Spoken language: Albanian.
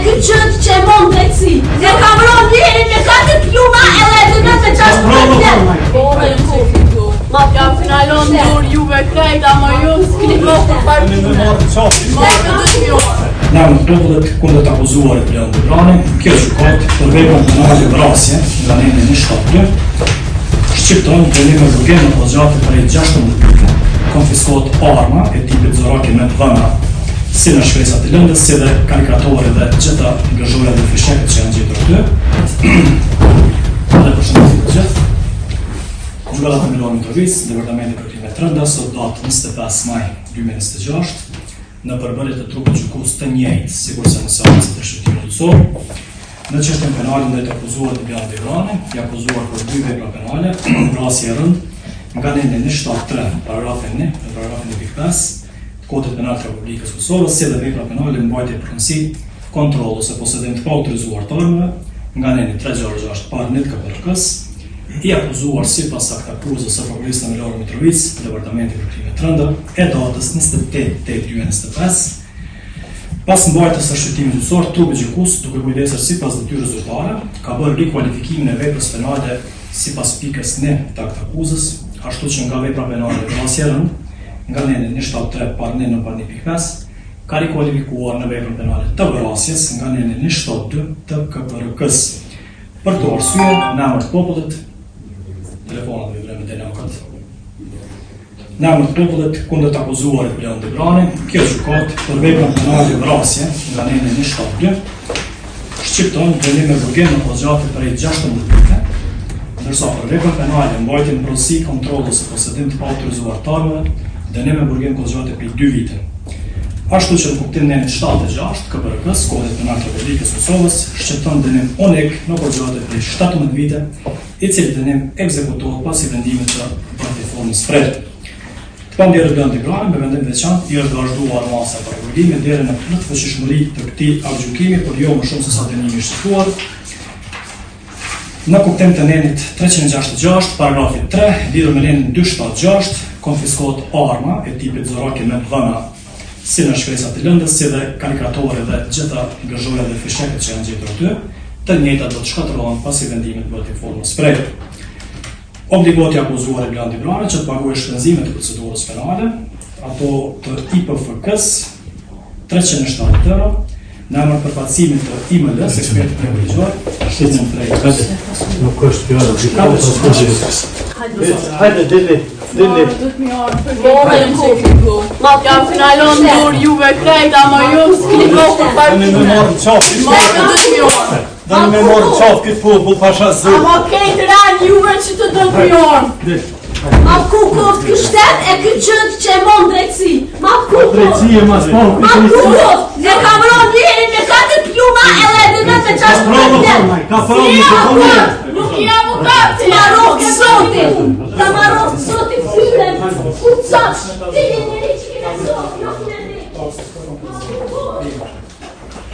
këtë qëtë që e mund drejtësi. Ne kam ronë njërin me 4 pluma edhe e të nëse qashtë për vjetë. Ja finalon dur juve krejt, ama ju s'kini bërë për partitë. Na në popullet kundër të akuzuarit Leon Debrani, kjo gjykat për veprën penale vrasje nga neni 172 shqipton dënim me burgim në pozgjate për 16 vite, konfiskohet arma e tipit zoraki me dhëna si në shkresat e lëndës, si dhe karikatore dhe gjitha gëzhore dhe fisheket që janë gjetur aty. Dhe përshëndetit të gjithë. Gjykatat e Milon Mitrovic, Departamenti për Krime Trënda, sot datë 25 maj 2026, në përbërjet e trupit gjykus të njëjtë, sikur se në seancët e shëtimit kryesor, në çështjen penale ndaj të akuzuarit Leon Debrani, i akuzuar për 2 vepra penale, vrasje e rënd, nga neni 173, paragrafin 1 dhe paragrafin 1.5 të Kodit Penal të Republikës Kosovës, si dhe vepra penale mbajtje përkëndësi, kontroll ose posedim të paautorizuar të armëve, nga neni 366 parnit KPRK-s, i akuzuar sipas aktakuzës së prokurisë Milon Mitrovic, Departamenti për Krime Trënda, e datës 28/8/2025, pas mbajtjes së shëtimit kryesor, trupi gjykus, duke kujdesur sipas detyrës zyrtare, ka bërë rikualifikimin e veprës penale sipas pikës 1 të aktakuzës, ashtu që nga vepra penale vrasje e rënd, nga neni 173 par 1 në par 1.5, ka rikualifikuar në veprën penale të vrasjes nga neni 172 të KPRK-s. Për të arsye, në emër të popullit, telefonat me vreme dhe në këtë. Në emër të popullit kundër të akuzuarit Leon Debrani, kjo gjykat për veprën penale vrasje nga neni 172 shqipton dënim me burgim në pozgjate për 16 vite, ndërsa për veprën penale mbajtje në prodhësi, kontroll ose posedim të paautorizuar të armëve, dënim me burgim pozgjate për 2 vite. Ashtu që në kuptim nenit 76, KPRK-s, Kodit Penal të Republikës Kosovës, shqipton dënim unik në pozgjate për 17 vite, i cili dënim ekzekutohet pasi vendimit të partiformës frerë. Të pandjerët Leon Debrani, me vendim veçantë, i është vazhduar masa për regullime deri në plotfuqishmëri të këtij aktgjykimi, por jo më shumë se sa dënimi i shtuar. Në kuptim të nenit 366, paragrafi 3, lidhur me nenin 276, konfiskohet arma e tipit zoraki me dhëna si në shkresat e lëndës, si dhe karikatore dhe gjitha gëzhore dhe fisheket që janë gjetur aty, të njëjtat do të shkatërrohen pasi vendimit partiformës frerë. Obligohet i akuzuar Leon Debrani që të pagojë shpenzimet të procedurës penale, ato të IPFK-s 370 euro, në emër përfaqësimit të IML-s, ekspertit privilegjuar, shtetën prej. Nuk është fjala, Hajde, dili. Ja finalon dur juve krejt, ama ju s'kini bërë për partitë. Dani me morë qafë këtë popull pasha zërë. Ama kejtë ranë juve që të dëmëjon. Ma kukot kështet e këtë qëtë që e mund drejtësi. Ma kukot. Drejtësi e ma s'pon. Ma kukot. Ne kam ronë njërin me 4 pluma edhe e të nëse qashtë për vjetë. Ka pravi të përmjet. Nuk i avukat. Të marokë zotin. Të marokë zotin fyren. Ku të qash. Ti një njëri që kine zotin.